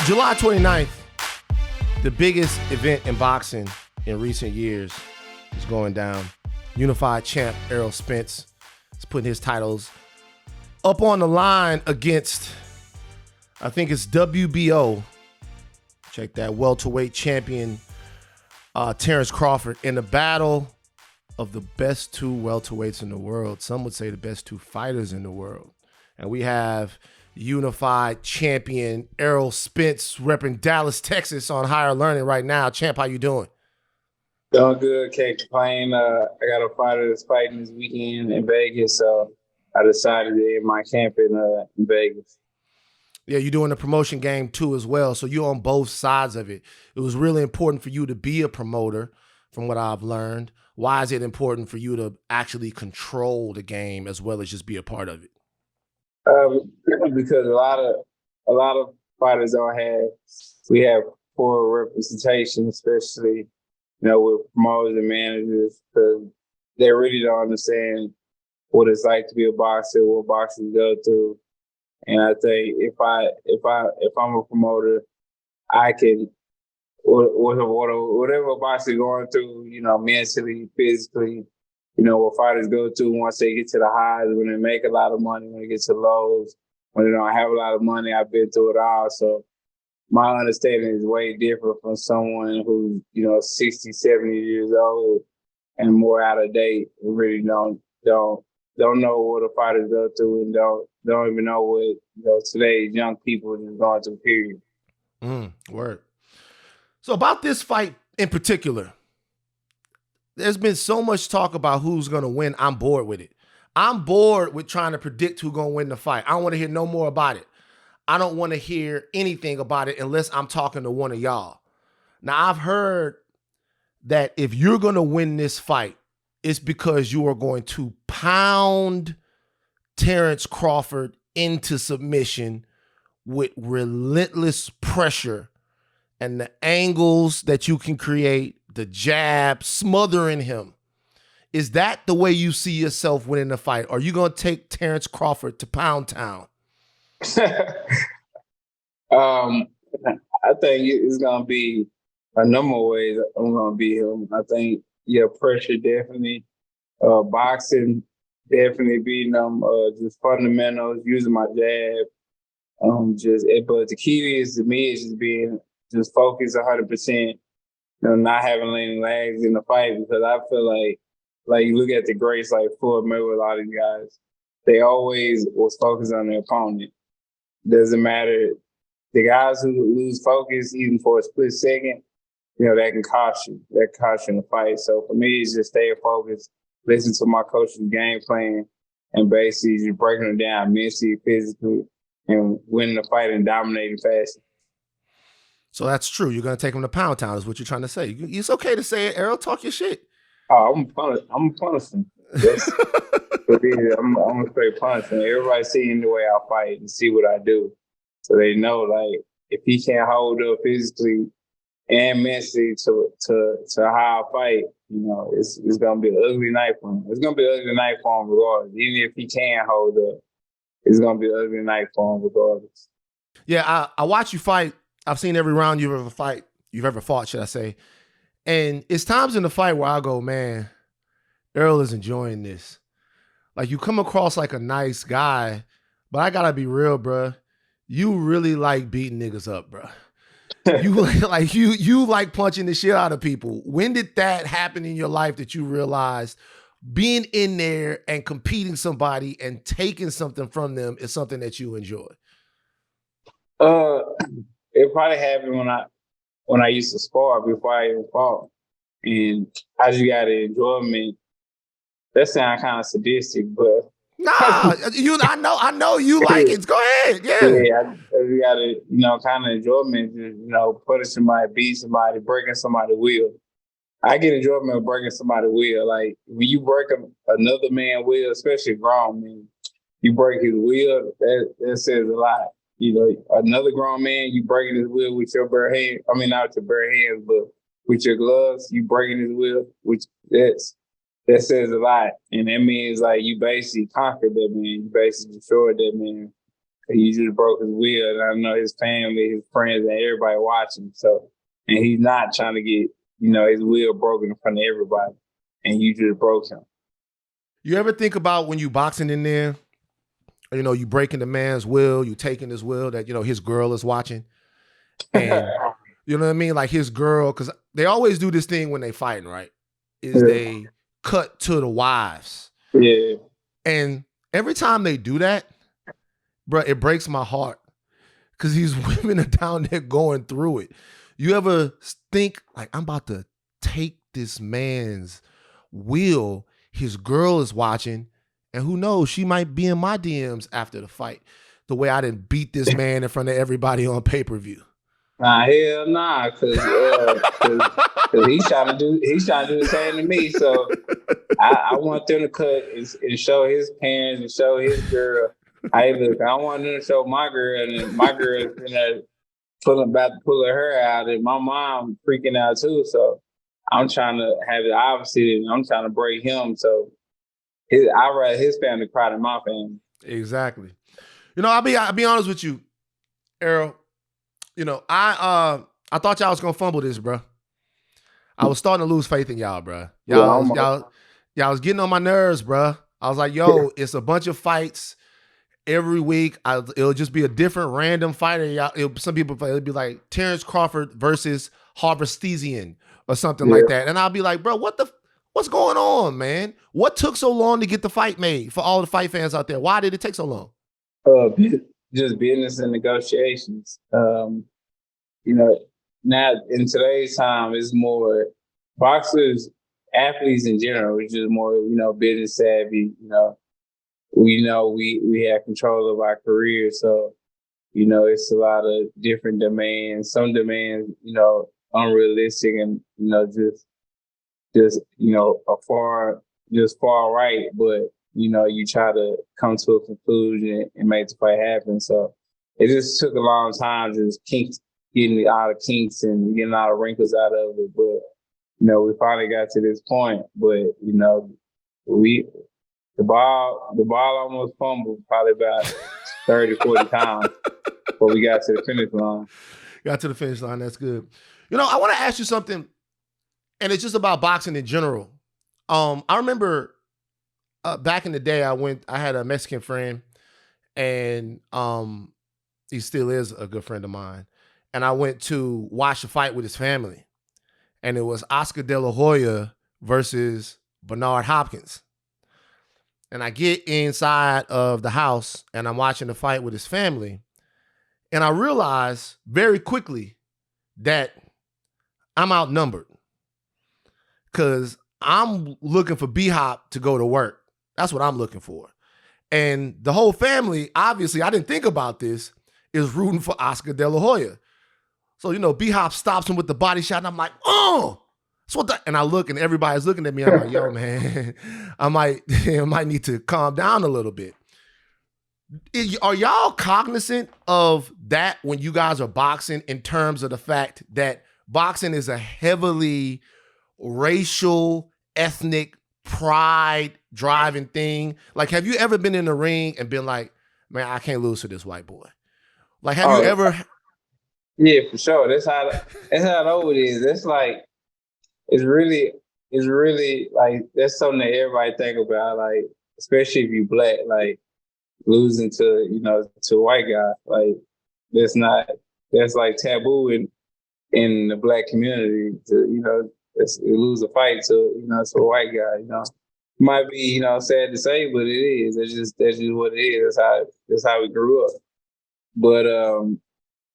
July 29th, the biggest event in boxing in recent years is going down. Unified champ Errol Spence is putting his titles up on the line against, I think it's WBO. Check that, welterweight champion Terence Crawford in the battle of the best two welterweights in the world. Some would say the best two fighters in the world. And we have unified champion Errol Spence repping Dallas, Texas on Higher Learning right now. Champ, how you doing? Doing good, can't complain. I got a fighter that's fighting this weekend in Vegas, so I decided to end my camp in Vegas. Yeah, you're doing the promotion game too as well, so you're on both sides of it. It was really important for you to be a promoter, from what I've learned. Why is it important for you to actually control the game as well as just be a part of it? Because a lot of fighters we have poor representation, especially with promoters and managers, because they really don't understand what it's like to be a boxer, what boxers go through. And I think if I'm a promoter, I can whatever a boxer going through, mentally, physically, what fighters go through once they get to the highs, when they make a lot of money, when they get to lows, when they don't have a lot of money. I've been through it all. So my understanding is way different from someone who's, 60, 70 years old and more out of date and really don't know what a fighters go through and don't even know what, today's young people is going through, period. Word. So about this fight in particular, there's been so much talk about who's going to win. I'm bored with it. I'm bored with trying to predict who's going to win the fight. I don't want to hear no more about it. I don't want to hear anything about it unless I'm talking to one of y'all. Now, I've heard that if you're going to win this fight, it's because you are going to pound Terence Crawford into submission with relentless pressure and the angles that you can create, the jab, smothering him. Is that the way you see yourself winning the fight? Or are you going to take Terence Crawford to Pound Town? I think it's going to be a number of ways I'm going to beat him. I think, pressure definitely. Boxing, definitely beating them. Just fundamentals, using my jab. But the key is to me is just being focused 100%. Not having any lags in the fight, because I feel like you look at the greats like Floyd Mayweather, a lot of these guys, they always was focused on their opponent. Doesn't matter. The guys who lose focus, even for a split second, that can cost you. That cost you in the fight. So for me, it's just stay focused, listen to my coach's game plan, and basically just breaking them down mentally, physically, and winning the fight and dominating fashion. So that's true. You're going to take him to Pound Town is what you're trying to say. It's okay to say it, Errol. Talk your shit. Oh, I'm punishing. Yes. I'm going to straight punishing. Everybody seeing the way I fight and see what I do. So they know, if he can't hold up physically and mentally to how I fight, it's going to be an ugly night for him. It's going to be an ugly night for him regardless. Even if he can hold up, it's going to be an ugly night for him regardless. Yeah, I watch you fight. I've seen every round you've ever fought, should I say. And it's times in the fight where I go, man, Errol is enjoying this. Like, you come across like a nice guy, but I gotta be real, bro. You really like beating niggas up, bro. You like punching the shit out of people. When did that happen in your life that you realized being in there and competing somebody and taking something from them is something that you enjoy? It probably happened when I used to spar before I even fought, and I just got an enjoyment. That sounds kind of sadistic, but nah, I know you like it. Go ahead, yeah. I just got a kind of enjoyment, just putting somebody, beat somebody, breaking somebody's wheel. I get enjoyment of breaking somebody's wheel. Like when you break another man's wheel, especially a grown man, you break his wheel. That says a lot. Another grown man, you breaking his wheel with your bare hand. I mean, not with your bare hands, but with your gloves, you breaking his wheel, which that says a lot. And that means you basically conquered that man. You basically destroyed that man. he just broke his will. And I know his family, his friends, and everybody watching. So, and he's not trying to get, his will broken in front of everybody. And you just broke him. You ever think about when you boxing in there, you breaking the man's will, you taking his will that, his girl is watching? And you know what I mean? Like his girl, because they always do this thing when they fighting, right? Is they cut to the wives. Yeah. And every time they do that, bro, it breaks my heart because these women are down there going through it. You ever think, like, I'm about to take this man's will, his girl is watching, and who knows, she might be in my DMs after the fight, the way I didn't beat this man in front of everybody on pay-per-view. Nah, hell nah, cause he's trying to do the same to me. So I want them to cut and show his parents and show his girl. Hey, look, I want them to show my girl, and my girl is about to pull her out, and my mom freaking out too. So I'm trying to have the opposite, and I'm trying to break him. So I'd rather his family cry than my family. Exactly. I'll be honest with you, Errol. I thought y'all was gonna fumble this, bro. I was starting to lose faith in y'all, bro. Y'all was getting on my nerves, bro. I was like, yo, it's a bunch of fights every week. It'll just be a different random fighter. Y'all, some people it'll be like Terence Crawford versus Harvestesian or something like that, and I'll be like, bro, what's going on, man? What took so long to get the fight made for all the fight fans out there? Why did it take so long? Just business and negotiations. Now in today's time, it's more boxers, athletes in general. It's just more, business savvy. We have control of our career, so it's a lot of different demands. Some demands, unrealistic, and just far right, but you try to come to a conclusion and make the fight happen. So it just took a long time, just getting out of kinks and getting all the wrinkles out of it. But we finally got to this point. But the ball almost fumbled probably about 30, 40 times before we got to the finish line. Got to the finish line. That's good. I want to ask you something, and it's just about boxing in general. I remember back in the day, I had a Mexican friend, and he still is a good friend of mine. And I went to watch the fight with his family, and it was Oscar De La Hoya versus Bernard Hopkins. And I get inside of the house, and I'm watching the fight with his family, and I realize very quickly that I'm outnumbered because I'm looking for B-Hop to go to work. That's what I'm looking for. And the whole family, obviously, I didn't think about this, is rooting for Oscar De La Hoya. So, B-Hop stops him with the body shot, and I'm like, oh, that's what the, and I look, and everybody's looking at me. I'm like, yo, man, I might need to calm down a little bit. Are y'all cognizant of that when you guys are boxing, in terms of the fact that boxing is a heavily racial, ethnic, pride driving thing? Like, have you ever been in the ring and been like, man, I can't lose to this white boy? Like, have you ever? Yeah, for sure. That's how old it is. It's like, it's really like, that's something that everybody think about. Like, especially if you black, like losing to a white guy. Like, that's like taboo in the black community to lose a fight to a white guy. Might be sad to say, but it is. That's just what it is. That's how we grew up.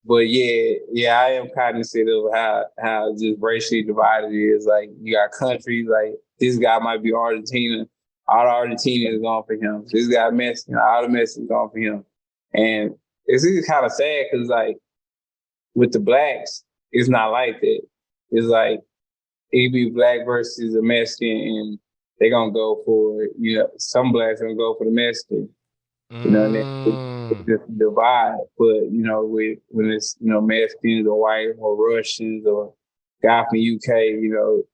But yeah, I am cognizant of how just racially divided it is. Like, you got countries, like this guy might be Argentina, all the Argentinians going for him. This guy Mexican, all the Mexicans going for him. And it's kind of sad because, like, with the blacks, it's not like that. It's like it be black versus a Mexican, and they're gonna go for some blacks are gonna go for the Mexican. And then just divide. But when it's Mexicans or white or Russians or guy from UK,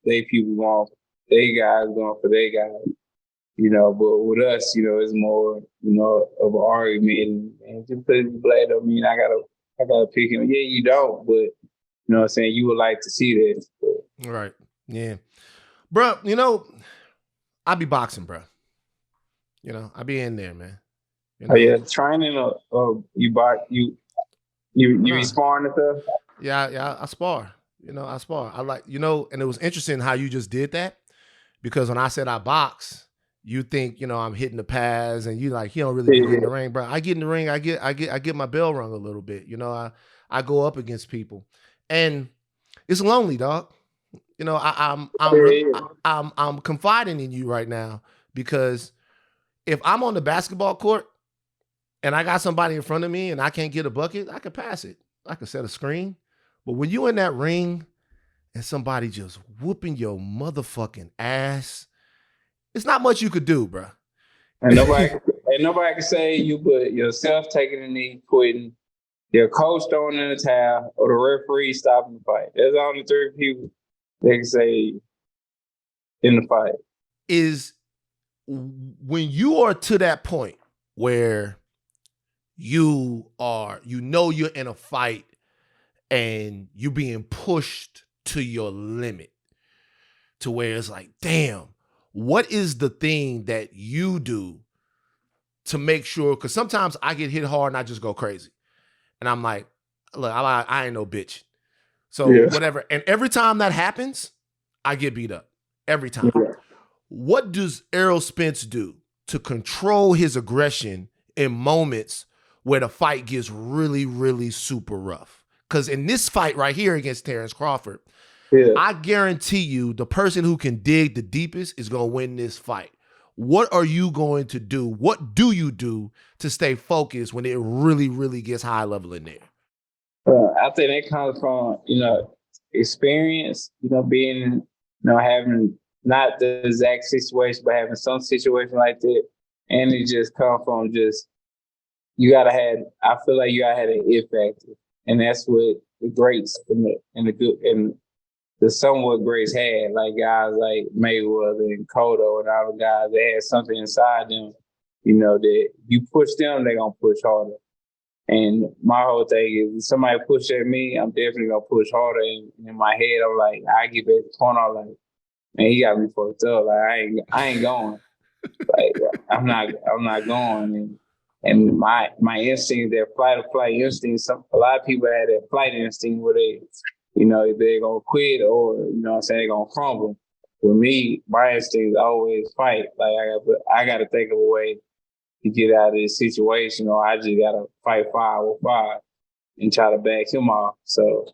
they people want they guys going for their guys. But with us, it's more, of an argument, and just because you black don't mean I gotta pick him. Yeah, you don't, but what I'm saying, you would like to see this. Right. Yeah. Bro, I be boxing, bro. I be in there, man. Oh yeah, training or you be sparring and stuff? Yeah, I spar. I spar. I like, and it was interesting how you just did that, because when I said I box, you think, I'm hitting the pads, and you like, he don't really be in the ring, bro. I get in the ring, I get my bell rung a little bit. I go up against people, and it's lonely, dog. I'm confiding in you right now, because if I'm on the basketball court and I got somebody in front of me and I can't get a bucket, I can pass it. I can set a screen. But when you in that ring and somebody just whooping your motherfucking ass, it's not much you could do, bro. And nobody can say you put yourself taking a knee, quitting, your coach throwing in the towel, or the referee stopping the fight. There's only 3 people they can say in the fight. Is when you are to that point where you're in a fight and you're being pushed to your limit, to where it's like, damn, what is the thing that you do to make sure? Because sometimes I get hit hard and I just go crazy. And I'm like, look, I ain't no bitch. So whatever. And every time that happens, I get beat up. Every time. Yeah. What does Errol Spence do to control his aggression in moments where the fight gets really, really super rough? Because in this fight right here against Terence Crawford, I guarantee you the person who can dig the deepest is going to win this fight. What are you going to do? What do you do to stay focused when it really, really gets high level in there? I think that comes from, experience, being, having not the exact situation, but having some situation like that. And it just comes from I feel like you gotta have an it factor. And that's what the greats and the somewhat greats had, like guys like Mayweather and Cotto and all the guys. They had something inside them, that you push them, they're gonna push harder. And my whole thing is, if somebody push at me, I'm definitely gonna push harder. And in my head, I'm like, I get back the corner, I'm like, man, he got me fucked up. Like I ain't going. Like I'm not going. And my instinct, that fight or flight instinct. A lot of people had that flight instinct where they, they're gonna quit, or they're gonna crumble. With me, my instinct is always fight. Like I gotta think of a way to get out of this situation, or I just gotta fight 5-5 and try to back him off. So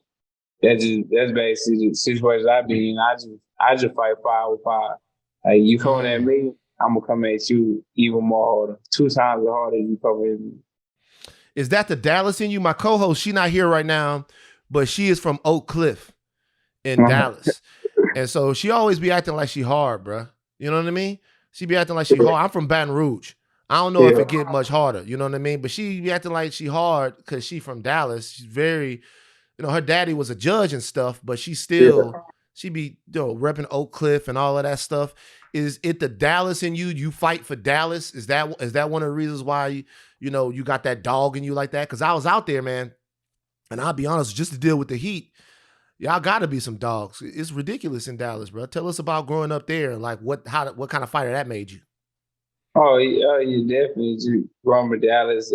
that's basically the situation I be in. I just fight 5-5. Like you coming at me, I'm gonna come at you even more harder, 2 times as hard as you come at me. Is that the Dallas in you? My co-host, she not here right now, but she is from Oak Cliff in Dallas. And so she always be acting like she hard, bro. You know what I mean? She be acting like she hard. I'm from Baton Rouge. I don't know if it get much harder. You know what I mean? But she be acting like she hard because she from Dallas. She's very, her daddy was a judge and stuff, but she still, she be, repping Oak Cliff and all of that stuff. Is it the Dallas in you? You fight for Dallas? Is that one of the reasons why you got that dog in you like that? Because I was out there, man, and I'll be honest, just to deal with the heat, y'all got to be some dogs. It's ridiculous in Dallas, bro. Tell us about growing up there and like what kind of fighter that made you. Oh, yeah, definitely. Just growing up in Dallas,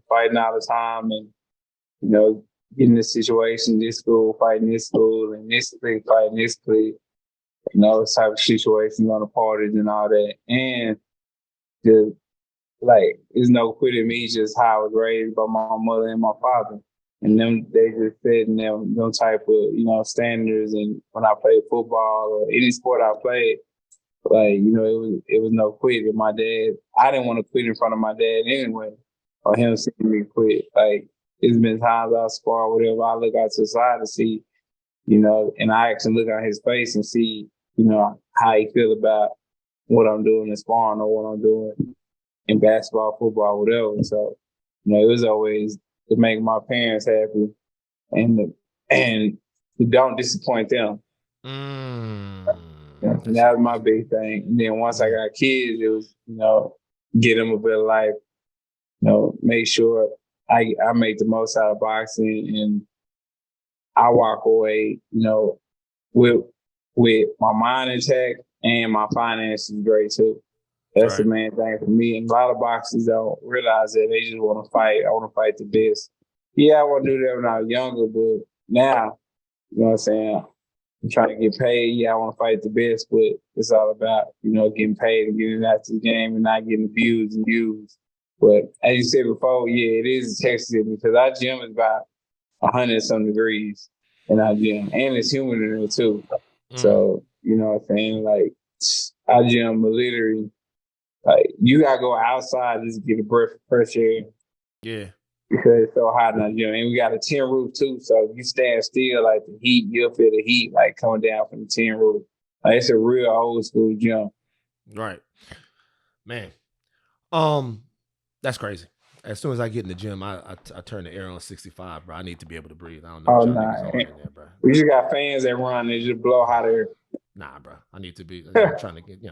fighting all the time, and getting this situation, this school, fighting this school, and this clique, fighting this clique. Type of situations on the parties and all that. And just like, it's no quitting me, just how I was raised by my mother and my father. And they just set them type of, standards. And when I played football or any sport I played, like, it was no quitting. My dad, I didn't want to quit in front of my dad anyway, or him seeing me quit. Like, it's been times I spar, whatever, I look out to the side to see, and I actually look at his face and see, how he feel about what I'm doing in sparring or what I'm doing in basketball, football, whatever. So, it was always to make my parents happy and to don't disappoint them. Yeah, and that was my big thing. And then once I got kids, it was, get them a better life, make sure I make the most out of boxing, and I walk away, with my mind intact and my finances great too. That's the main thing for me. And a lot of boxers don't realize that. They just want to fight. I want to fight the best. Yeah, I want to do that when I was younger, but now, you know what I'm saying? I'm trying to get paid. Yeah, I want to fight the best, but it's all about, getting paid and getting after the game and not getting views and views. But as you said before, yeah, it is Texas because our gym is about 100-some degrees in our gym, and it's humid in there too. So, you know what I'm saying? Like, our gym literally, like, you gotta go outside just to get a breath of fresh air. Yeah. Because it's so hot in our gym. And we got a tin roof too. So if you stand still, like the heat, you'll feel the heat like coming down from the tin roof. Like, it's a real old school gym. Right. Man. That's crazy. As soon as I get in the gym, I turn the air on 65, bro. I need to be able to breathe. I don't know what y'all niggas on in there, bro. We just got fans that run, they just blow hot air. Nah, bro. I need to be I'm trying to get,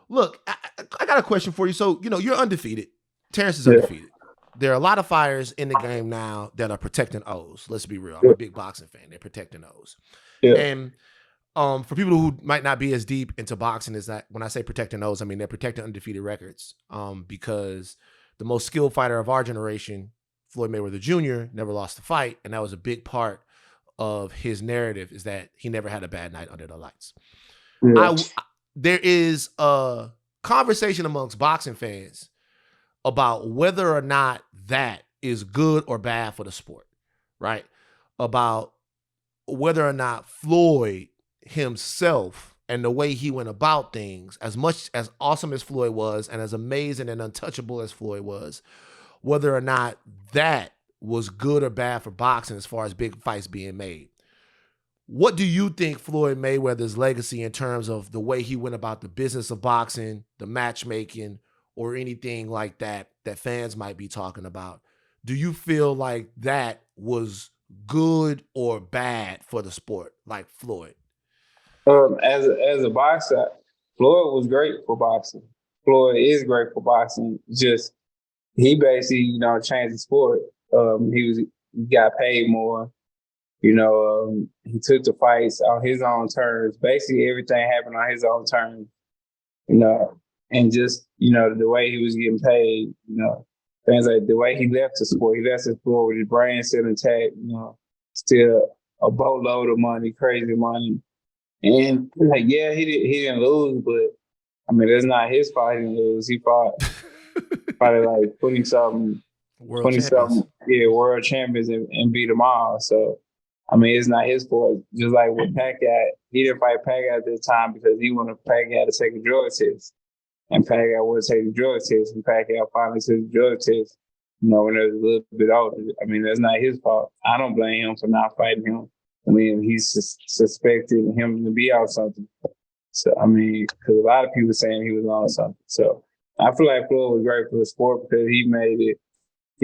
Look, I got a question for you. So, you're undefeated. Terence is undefeated. There are a lot of fighters in the game now that are protecting O's. Let's be real. I'm a big boxing fan. They're protecting O's. Yeah. And for people who might not be as deep into boxing, is that when I say protecting O's, I mean they're protecting undefeated records. Because the most skilled fighter of our generation, Floyd Mayweather Jr., never lost a fight, and that was a big part of his narrative, is that he never had a bad night under the lights. Yeah. There is a conversation amongst boxing fans about whether or not that is good or bad for the sport, right? About whether or not Floyd himself and the way he went about things, as much as awesome as Floyd was and as amazing and untouchable as Floyd was, whether or not that was good or bad for boxing as far as big fights being made. What do you think Floyd Mayweather's legacy in terms of the way he went about the business of boxing, the matchmaking, or anything like that fans might be talking about? Do you feel like that was good or bad for the sport, like Floyd? As a boxer, Floyd was great for boxing. Floyd is great for boxing. Just he basically, changed the sport. He got paid more. He took the fights on his own terms. Basically, everything happened on his own terms. And just, the way he was getting paid, things like the way he left the sport with his brain still intact, still a boatload of money, crazy money. And he didn't lose, but I mean, that's not his fault. He didn't lose. He fought probably like 20-something world champions and beat them all. So, I mean, it's not his fault. Just like with Pacquiao, he didn't fight Pacquiao at this time because he wanted Pacquiao to take a drug test. And Pacquiao would take the drug test, and Pacquiao finally took the drug test, when he was a little bit older. I mean, that's not his fault. I don't blame him for not fighting him. I mean, he's suspected him to be on something. So, I mean, because a lot of people saying he was on something. So, I feel like Floyd was great for the sport because he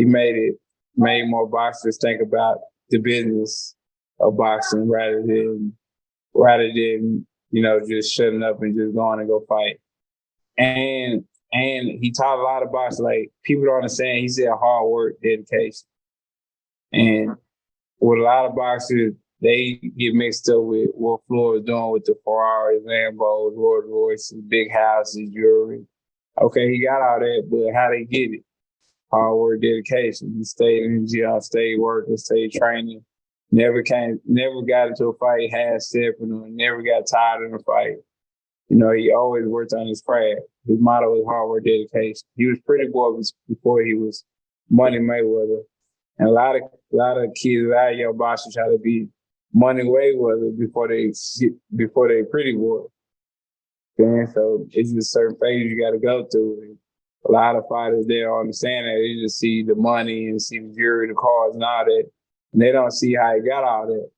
made more boxers think about the business of boxing rather than just shutting up and just going to go fight. And he taught a lot of boxers, like, people don't understand, he said hard work, dedication. And with a lot of boxers, they get mixed up with what Floyd was doing with the Ferraris, Lambos, Rolls Royces, big houses, jewelry. Okay, he got all that, but how they get it? Hard work, dedication. He stayed in the gym, stayed working, stayed training. Never got into a fight half-stepping, or never got tired in a fight. He always worked on his craft. His motto was hard work, dedication. He was pretty boy before he was Money Mayweather. And a lot of kids, a lot of young boxers try to be Money Mayweather before they pretty boy. And so it's just certain phases you got to go through. And a lot of fighters there understand that. They just see the money and see the jewelry, the cars, and all that. And they don't see how he got all that.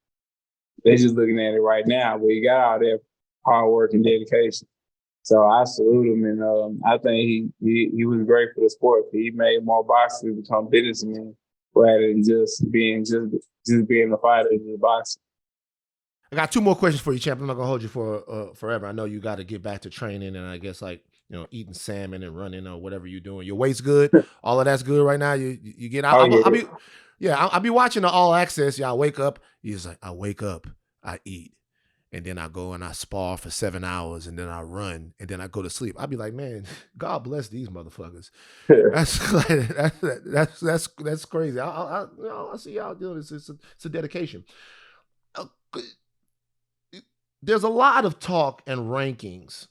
They're just looking at it right now, but he got all that hard work and dedication. So I salute him, and I think he was great for the sport. He made more boxers become businessmen rather than just being a fighter, just boxing. I got 2 more questions for you, champ. I'm not gonna hold you for forever. I know you got to get back to training, and I guess like eating salmon and running or whatever you're doing. Your weight's good. All of that's good right now. You get out. I'll be watching the All Access. Y'all wake up. He's like, I wake up, I eat, and then I go and I spar for 7 hours, and then I run, and then I go to sleep. I'll be like, man, God bless these motherfuckers. That's crazy. I see y'all doing this. It's a dedication. There's a lot of talk and rankings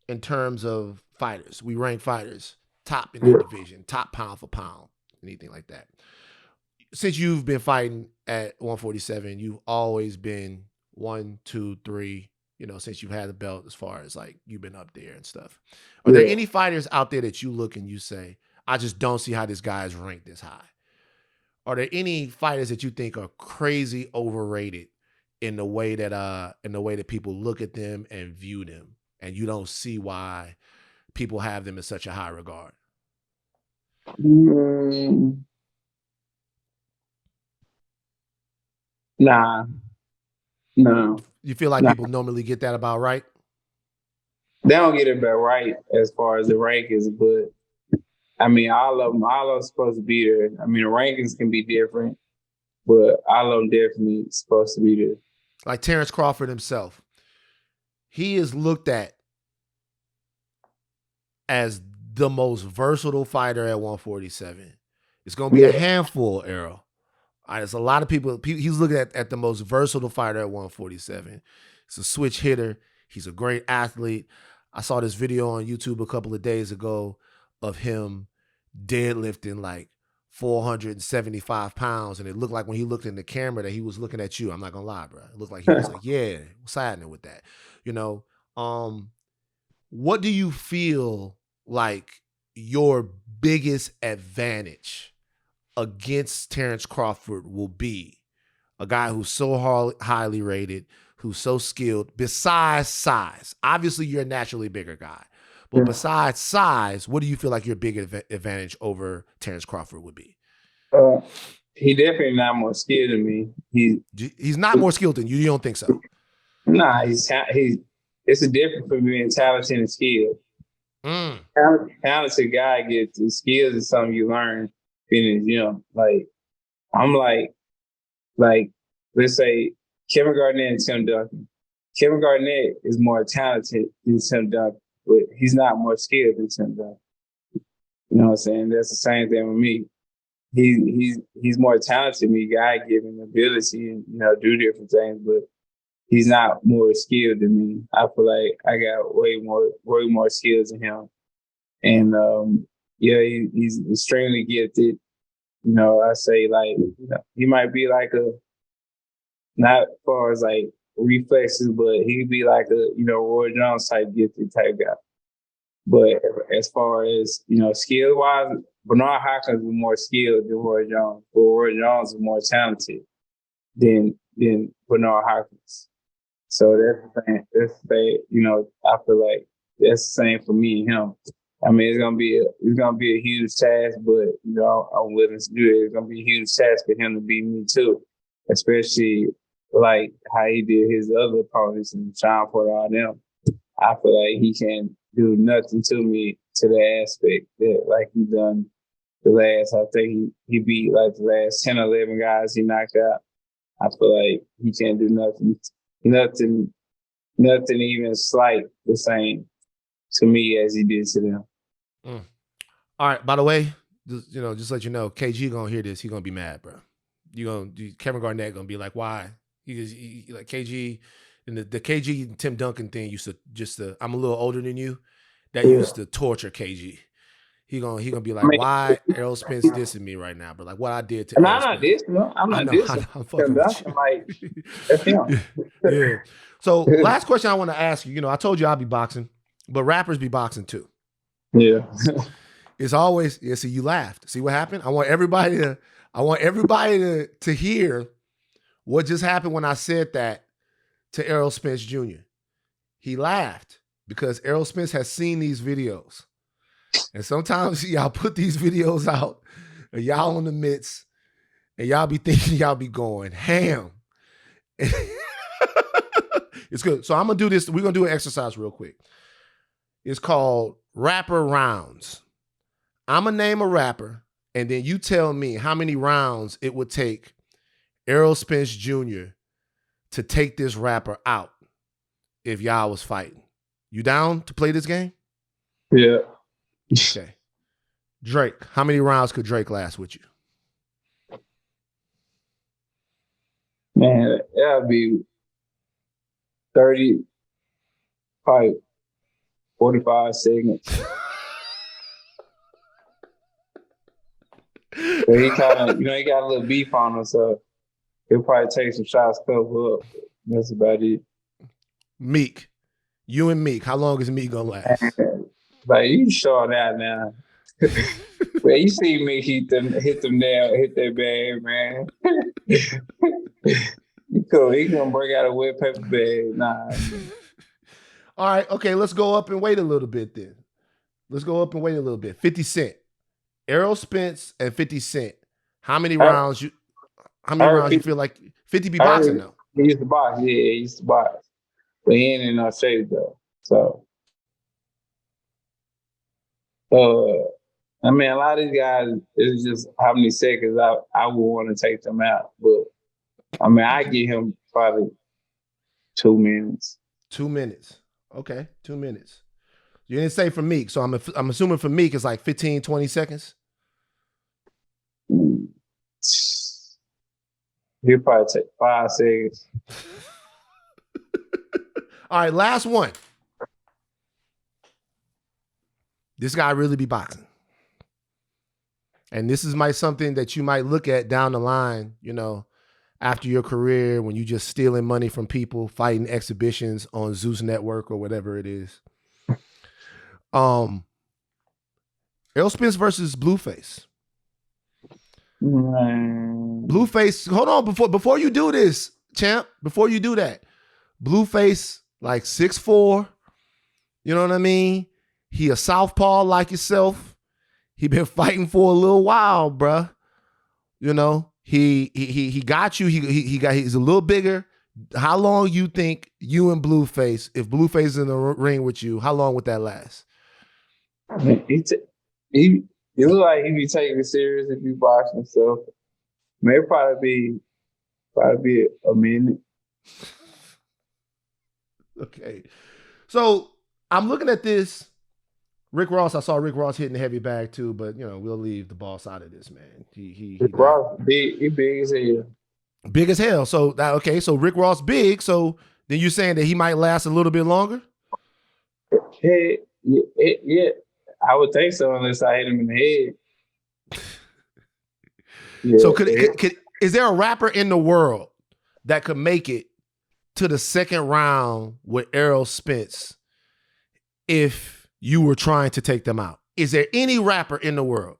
in terms of fighters. We rank fighters top in their division, top pound for pound, anything like that. Since you've been fighting at 147, you've always been 1, 2, 3, since you've had the belt, as far as like you've been up there and stuff. Are there any fighters out there that you look and you say, I just don't see how this guy is ranked this high? Are there any fighters that you think are crazy overrated in the way that people look at them and view them, and you don't see why people have them in such a high regard? Nah. No. You feel like people normally get that about right? They don't get it about right as far as the rankings, but I mean, all of them supposed to be there. I mean, the rankings can be different, but all of them definitely supposed to be there. Like Terence Crawford himself, he is looked at as the most versatile fighter at 147. It's going to be a handful, Errol. There's a lot of people. He's looking at the most versatile fighter at 147. He's a switch hitter. He's a great athlete. I saw this video on YouTube a couple of days ago of him deadlifting like 475 pounds, and it looked like when he looked in the camera that he was looking at you. I'm not gonna lie, bro. It looked like he was like, yeah, what's happening with that? What do you feel like your biggest advantage against Terence Crawford will be? A guy who's so highly rated, who's so skilled, besides size. Obviously, you're a naturally bigger guy. But besides size, what do you feel like your big advantage over Terence Crawford would be? He definitely not more skilled than me. He's not more skilled than you. You don't think so? Nah, it's a difference between being talented and skilled. Talented guy gets the skills is something you learn being in the gym. Like I'm like let's say Kevin Garnett and Tim Duncan. Kevin Garnett is more talented than Tim Duncan, but he's not more skilled than Tim Duncan. You know what I'm saying? That's the same thing with me. He's more talented than me, God-given ability and do different things, but he's not more skilled than me. I feel like I got way more skills than him. And he's extremely gifted. I say like he might be like not as far as like reflexes, but he could be like a Roy Jones type gifted type guy. But as far as skill wise, Bernard Hopkins was more skilled than Roy Jones, but Roy Jones was more talented than Bernard Hopkins. So that's the thing. I feel like that's the same for me and him. I mean, it's gonna be a huge task, but I'm willing to do it. It's gonna be a huge task for him to beat me too, especially like how he did his other opponents and Sean Porter, all them. I feel like he can't do nothing to me to the aspect that like he done the last. I think he beat like the last 10 or 11 guys he knocked out. I feel like he can't do nothing even slight the same to me as he did to them. All right. By the way, just let you know, KG gonna hear this. He gonna be mad, bro. Kevin Garnett gonna be like, why? He like KG, and the KG and Tim Duncan thing used to I'm a little older than you. That used to torture KG. He gonna be like, why Errol Spence dissing me right now, bro? Like what I did to. I'm not dissing. I'm not dissing. I'm fucking with you. Like that's him. Yeah. So last question I want to ask you. I told you I'll be boxing, but rappers be boxing too. Yeah. It's always See, you laughed. See what happened? I want everybody to hear what just happened when I said that to Errol Spence Jr. He laughed because Errol Spence has seen these videos. And sometimes y'all put these videos out and y'all in the midst and y'all be thinking y'all be going ham. It's good. So I'm gonna do this. We're gonna do an exercise real quick. It's called rapper rounds. I'm gonna name a rapper, and then you tell me how many rounds it would take Errol Spence Jr. to take this rapper out if y'all was fighting. You down to play this game? Yeah. Okay. Drake, how many rounds could Drake last with you? Man, that'd be 30, probably 45 seconds. But he kind of, he got a little beef on him, so he'll probably take some shots, cover up. That's about it. Meek. You and Meek. How long is Meek gonna last? Like, you sure that now. Well, you see Meek hit them down, hit that bag, man. Cool. He gonna break out a wet paper bag. Nah. All right, okay, let's go up and wait a little bit then. Let's go up and wait a little bit. 50 Cent. Errol Spence and 50 Cent. How many rounds you feel like 50 be boxing though? He used to box, yeah, he used to box. But he ain't in no shape though. So I mean, a lot of these guys, it's just how many seconds I would want to take them out. But I mean, I give him probably 2 minutes. 2 minutes. Okay, 2 minutes. You didn't say for Meek, so I'm assuming for Meek it's like 15, 20 seconds. He'll probably take 5 seconds. All right, last one. This guy really be boxing. And this is something that you might look at down the line, after your career when you just stealing money from people, fighting exhibitions on Zeus Network or whatever it is. Errol Spence versus Blueface. Blueface, hold on, before you do this, champ, before you do that, Blueface, like 6'4", you know what I mean? He a southpaw like yourself. He been fighting for a little while, bruh. He got you. He's a little bigger. How long you think you and Blueface, if Blueface is in the ring with you, how long would that last? I mean, he look like he be taking it serious if you boxing himself. Maybe probably be a minute. Okay. So I'm looking at this. Rick Ross, I saw Rick Ross hitting the heavy bag too, but we'll leave the boss out of this, man. Rick Ross, he big as hell. Big as hell. So so Rick Ross big. So then you're saying that he might last a little bit longer? Yeah. I would think so unless I hit him in the head. Yeah, so is there a rapper in the world that could make it to the second round with Errol Spence if you were trying to take them out? Is there any rapper in the world?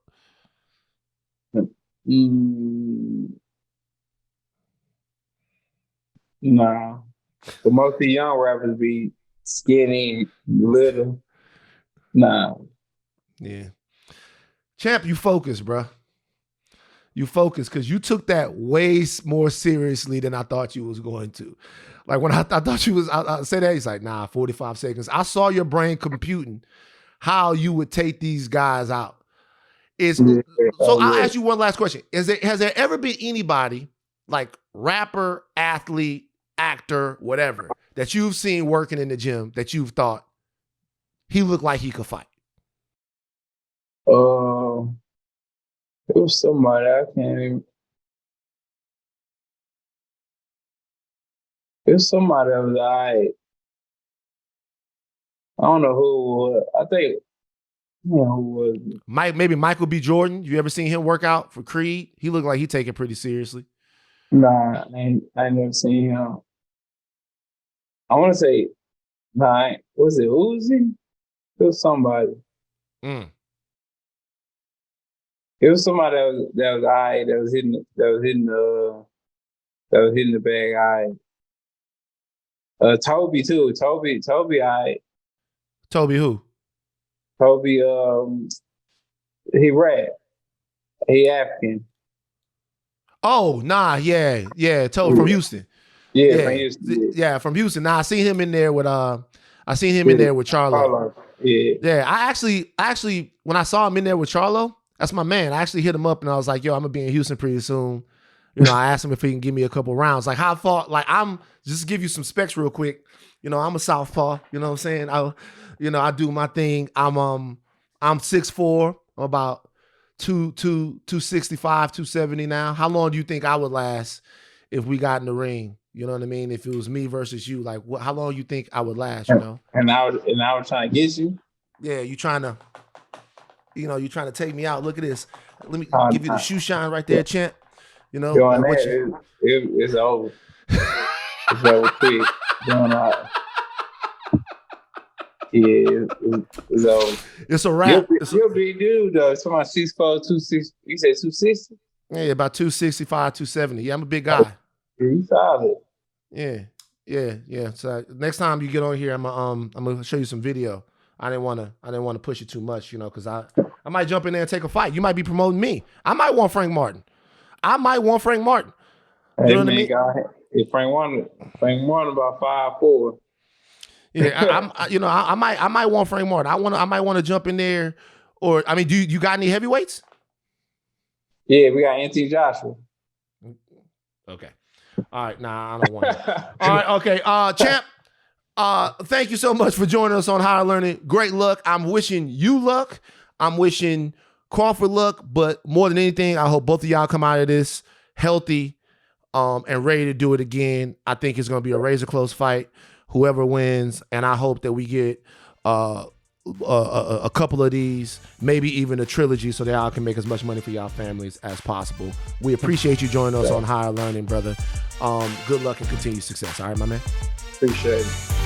No. But most of the young rappers be skinny, little. No. Yeah. Champ, you focus, bro. You focus because you took that way more seriously than I thought you was going to. Like when I thought you was, I said that, he's like, nah, 45 seconds. I saw your brain computing how you would take these guys out. So I'll ask you one last question. Has there ever been anybody, like rapper, athlete, actor, whatever, that you've seen working in the gym that you've thought he looked like he could fight? It was somebody I can't even. It was somebody that was I don't know who it was. I think who was it? Maybe Michael B. Jordan. You ever seen him work out for Creed? He looked like he take it pretty seriously. Nah, I never seen him. I want to say, was it Uzi? It was somebody. It was somebody that was I that was hitting the bag. Toby too. Toby I. Toby who? Toby he rap. He African. Oh, nah, yeah. Toby from Houston. Yeah, from Houston. Yeah, from Houston. Now I seen him in there with in there with Charlo. Yeah. Yeah, I actually when I saw him in there with Charlo, that's my man. I actually hit him up and I was like, yo, I'm gonna be in Houston pretty soon. You know, I asked him if he can give me a couple rounds. Like how far, like I'm just to give you some specs real quick. You know, I'm a southpaw, you know what I'm saying? I do my thing. I'm 6'4", I'm about 265, 270 now. How long do you think I would last if we got in the ring? You know what I mean? If it was me versus you, like how long you think I would last, you know? And I was trying to get you? Yeah, you trying to take me out. Look at this. Let me give you the shoe shine right there, champ. You know, doing that, it's over. It's over quick. Doing out. Yeah, it's over. It's a wrap. You're a big dude, though. It's about 6'4", 260. You said 260? Yeah, about 265, 270. Yeah, I'm a big guy. Yeah, you solid. Yeah. So next time you get on here, I'm gonna show you some video. I didn't want to push it too much, you know, because I might jump in there and take a fight. You might be promoting me. I might want Frank Martin. You know what I mean? If Frank Martin about 5'4". Yeah, I might want Frank Martin. I might want to jump in there, or I mean, do you got any heavyweights? Yeah, we got NT Joshua. Okay. All right. Nah, I don't want it. All right. Okay. Champ. Thank you so much for joining us on Higher Learning. Great luck. I'm wishing you luck. I'm wishing Crawford luck, but more than anything, I hope both of y'all come out of this healthy, and ready to do it again. I think it's going to be a razor close fight. Whoever wins, and I hope that we get a couple of these, maybe even a trilogy, so that y'all can make as much money for y'all families as possible. We appreciate you joining us on Higher Learning, brother. Good luck and continued success. All right, my man. Appreciate it.